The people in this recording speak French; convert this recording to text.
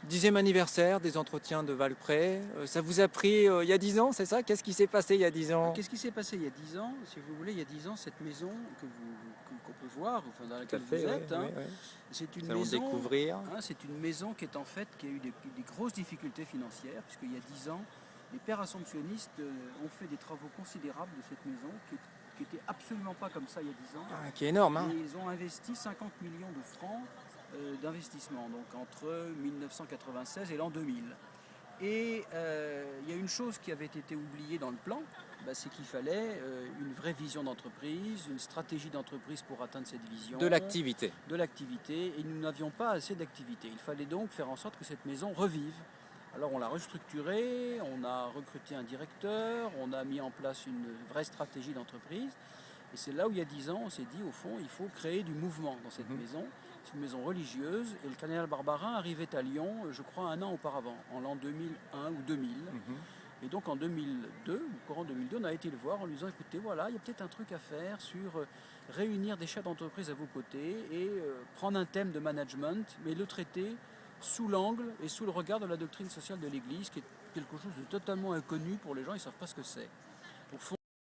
10e anniversaire des entretiens de Valprès. Ça vous a pris il y a 10 ans, c'est ça? Qu'est-ce qui s'est passé il y a 10 ans? Qu'est-ce qui s'est passé il y a 10 ans? Si vous voulez, il y a 10 ans, cette maison qu'on peut voir, enfin, dans Tout à laquelle fait, vous oui, êtes, oui, hein, oui. c'est une Nous allons maison, découvrir. c'est une maison qui est en fait, qui a eu des grosses difficultés financières, puisqu'il y a 10 ans, les pères assomptionnistes ont fait des travaux considérables de cette maison, qui était absolument pas comme ça il y a 10 ans. Ah, qui est énorme, hein? Et ils ont investi 50 millions de francs d'investissement, donc entre 1996 et l'an 2000. Et il y a une chose qui avait été oubliée dans le plan, c'est qu'il fallait une vraie vision d'entreprise, une stratégie d'entreprise pour atteindre cette vision. De l'activité. De l'activité, et nous n'avions pas assez d'activité. Il fallait donc faire en sorte que cette maison revive. Alors on l'a restructurée, on a recruté un directeur, on a mis en place une vraie stratégie d'entreprise. Et c'est là où il y a 10 ans, on s'est dit, au fond, il faut créer du mouvement dans cette maison. C'est une maison religieuse, et le cardinal Barbarin arrivait à Lyon, je crois, un an auparavant, en l'an 2001 ou 2000. Et donc en 2002, au courant 2002, on a été le voir en lui disant, écoutez, voilà, il y a peut-être un truc à faire sur réunir des chefs d'entreprise à vos côtés et prendre un thème de management, mais le traiter sous l'angle et sous le regard de la doctrine sociale de l'Église, qui est quelque chose de totalement inconnu pour les gens, ils ne savent pas ce que c'est. Au fond,